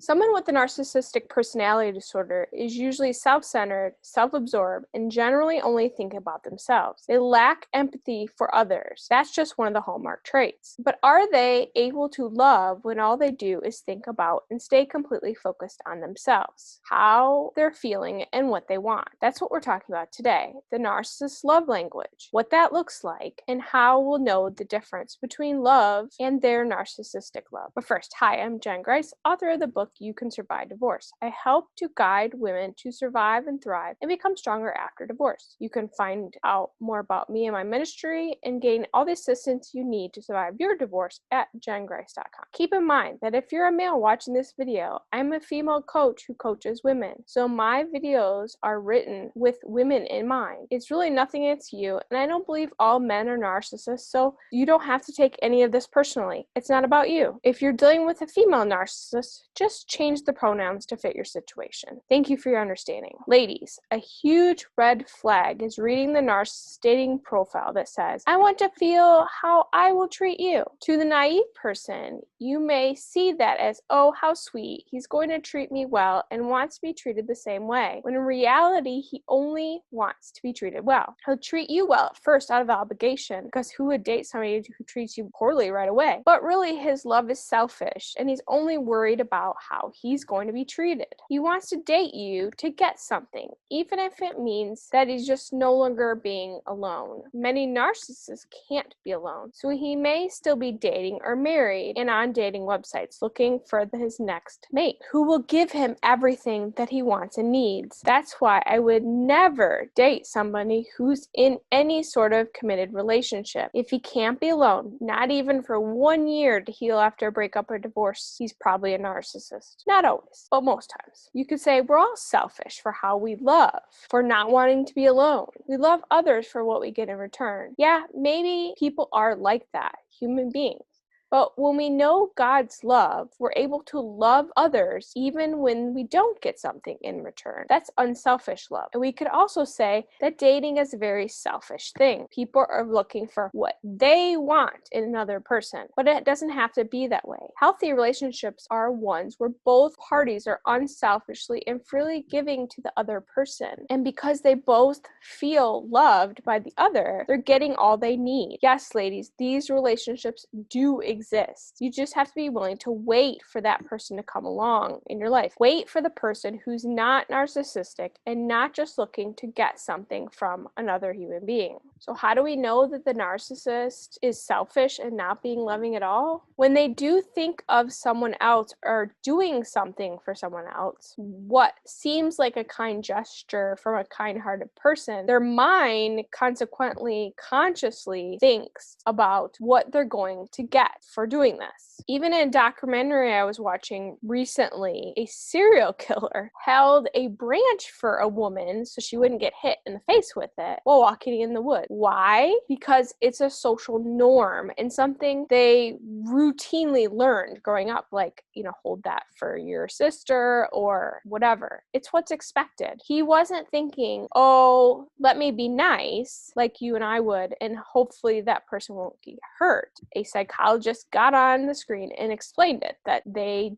Someone with a narcissistic personality disorder is usually self-centered, self-absorbed, and generally only think about themselves. They lack empathy for others. That's just one of the hallmark traits. But are they able to love when all they do is think about and stay completely focused on themselves, how they're feeling, and what they want? That's what we're talking about today, the narcissist love language, what that looks like, and how we'll know the difference between love and their narcissistic love. But first, hi, I'm Jen Grice, author of the book You Can Survive Divorce. I help to guide women to survive and thrive and become stronger after divorce. You can find out more about me and my ministry and gain all the assistance you need to survive your divorce at jengrice.com. Keep in mind that if you're a male watching this video, I'm a female coach who coaches women. So my videos are written with women in mind. It's really nothing against you, and I don't believe all men are narcissists, so you don't have to take any of this personally. It's not about you. If you're dealing with a female narcissist, just change the pronouns to fit your situation. Thank you for your understanding. Ladies, a huge red flag is reading the narcissist dating profile that says, I want to feel how I will treat you. To the naive person, you may see that as, oh, how sweet, he's going to treat me well and wants to be treated the same way, when in reality, he only wants to be treated well. He'll treat you well at first out of obligation, because who would date somebody who treats you poorly right away? But really, his love is selfish, and he's only worried about how he's going to be treated. He wants to date you to get something, even if it means that he's just no longer being alone. Many narcissists can't be alone, so he may still be dating or married and on dating websites looking for his next mate who will give him everything that he wants and needs. That's why I would never date somebody who's in any sort of committed relationship. If he can't be alone, not even for 1 year to heal after a breakup or divorce, he's probably a narcissist. Not always, but most times. You could say we're all selfish for how we love, for not wanting to be alone. We love others for what we get in return. Yeah, maybe people are like that, human beings. But when we know God's love, we're able to love others even when we don't get something in return. That's unselfish love. And we could also say that dating is a very selfish thing. People are looking for what they want in another person, but it doesn't have to be that way. Healthy relationships are ones where both parties are unselfishly and freely giving to the other person. And because they both feel loved by the other, they're getting all they need. Yes, ladies, these relationships do exist. You just have to be willing to wait for that person to come along in your life. Wait for the person who's not narcissistic and not just looking to get something from another human being. So how do we know that the narcissist is selfish and not being loving at all? When they do think of someone else or doing something for someone else, what seems like a kind gesture from a kind-hearted person, their mind consequently, consciously thinks about what they're going to get for doing this. Even in a documentary I was watching recently, a serial killer held a branch for a woman so she wouldn't get hit in the face with it while walking in the woods. Why? Because it's a social norm and something they routinely learned growing up, like, hold that for your sister or whatever. It's what's expected. He wasn't thinking, oh, let me be nice like you and I would, and hopefully that person won't get hurt. A psychologist got on the screen and explained it, that they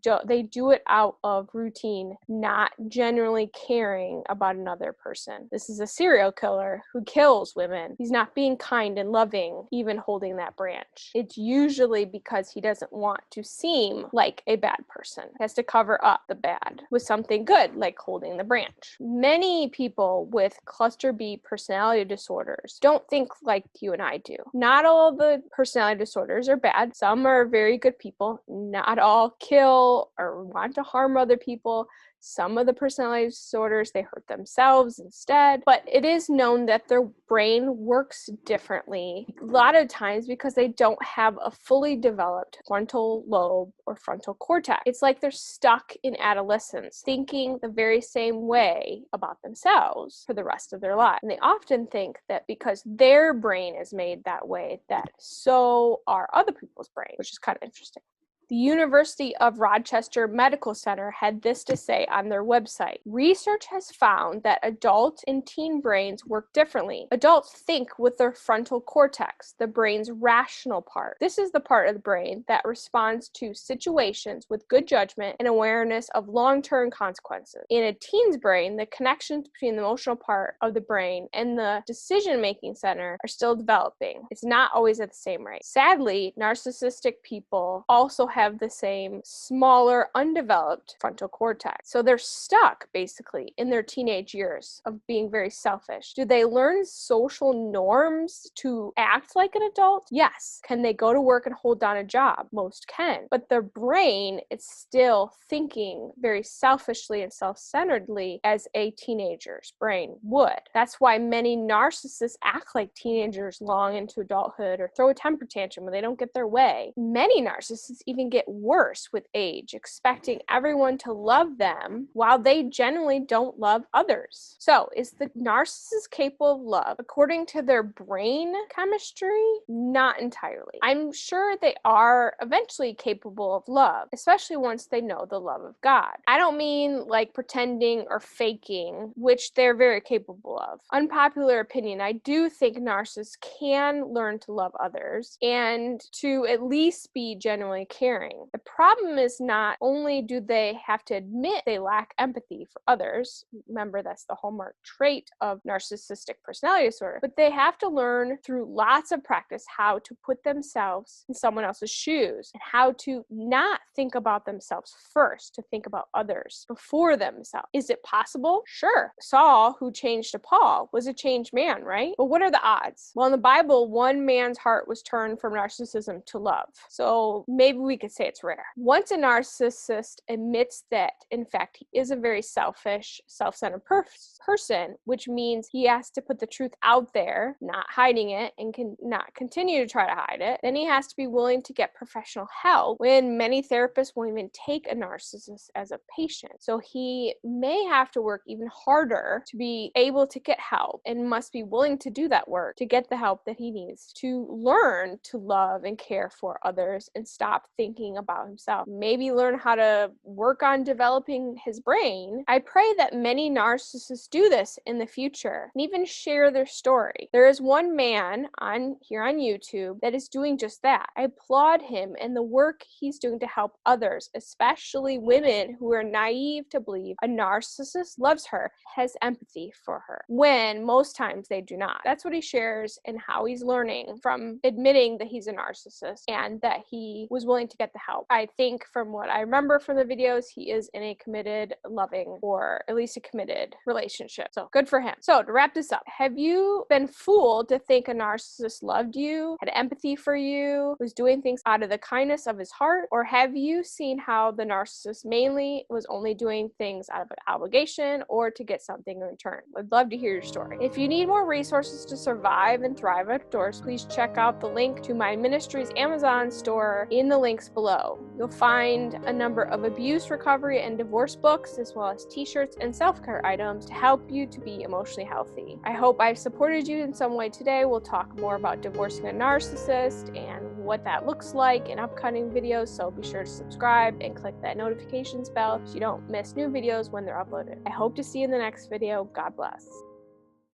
do it out of routine, not genuinely caring about another person. This is a serial killer who kills women. He's not being kind and loving, even holding that branch. It's usually because he doesn't want to seem like a bad person. He has to cover up the bad with something good, like holding the branch. Many people with cluster B personality disorders don't think like you and I do. Not all the personality disorders are bad. Some are very good people. Not all kill or want to harm other people. Some of the personality disorders, they hurt themselves instead. But it is known that their brain works differently a lot of times because they don't have a fully developed frontal lobe or frontal cortex. It's like they're stuck in adolescence, thinking the very same way about themselves for the rest of their life. And they often think that because their brain is made that way, that so are other people's brains, which is kind of interesting. The University of Rochester Medical Center had this to say on their website. Research has found that adult and teen brains work differently. Adults think with their frontal cortex, the brain's rational part. This is the part of the brain that responds to situations with good judgment and awareness of long-term consequences. In a teen's brain, the connections between the emotional part of the brain and the decision-making center are still developing. It's not always at the same rate. Sadly, narcissistic people also have the same smaller, undeveloped frontal cortex. So they're stuck basically in their teenage years of being very selfish. Do they learn social norms to act like an adult? Yes. Can they go to work and hold down a job? Most can. But their brain is still thinking very selfishly and self-centeredly as a teenager's brain would. That's why many narcissists act like teenagers long into adulthood or throw a temper tantrum when they don't get their way. Many narcissists even get worse with age, expecting everyone to love them while they generally don't love others. So, is the narcissist capable of love? According to their brain chemistry, not entirely. I'm sure they are eventually capable of love, especially once they know the love of God. I don't mean like pretending or faking, which they're very capable of. Unpopular opinion, I do think narcissists can learn to love others and to at least be genuinely caring. The problem is not only do they have to admit they lack empathy for others, remember that's the hallmark trait of narcissistic personality disorder, but they have to learn through lots of practice how to put themselves in someone else's shoes and how to not think about themselves first, to think about others before themselves. Is it possible? Sure. Saul, who changed to Paul, was a changed man, right? But what are the odds? Well, in the Bible, one man's heart was turned from narcissism to love. So maybe we could say it's rare. Once a narcissist admits that, in fact, he is a very selfish, self-centered person, which means he has to put the truth out there, not hiding it, and can not continue to try to hide it, then he has to be willing to get professional help when many therapists won't even take a narcissist as a patient. So he may have to work even harder to be able to get help and must be willing to do that work to get the help that he needs to learn to love and care for others and stop thinking about himself. Maybe learn how to work on developing his brain. I pray that many narcissists do this in the future and even share their story. There is one man here on YouTube that is doing just that. I applaud him and the work he's doing to help others, especially women who are naive to believe a narcissist loves her, has empathy for her, when most times they do not. That's what he shares and how he's learning from admitting that he's a narcissist and that he was willing to get the help. I think from what I remember from the videos, he is in a committed, loving, or at least a committed relationship. So good for him. So to wrap this up, have you been fooled to think a narcissist loved you, had empathy for you, was doing things out of the kindness of his heart? Or have you seen how the narcissist mainly was only doing things out of an obligation or to get something in return? I'd love to hear your story. If you need more resources to survive and thrive outdoors, please check out the link to my ministry's Amazon store in the links below. You'll find a number of abuse recovery and divorce books, as well as t-shirts and self-care items to help you to be emotionally healthy. I hope I've supported you in some way today. We'll talk more about divorcing a narcissist and what that looks like in upcoming videos, so be sure to subscribe and click that notifications bell so you don't miss new videos when they're uploaded. I hope to see you in the next video. God bless.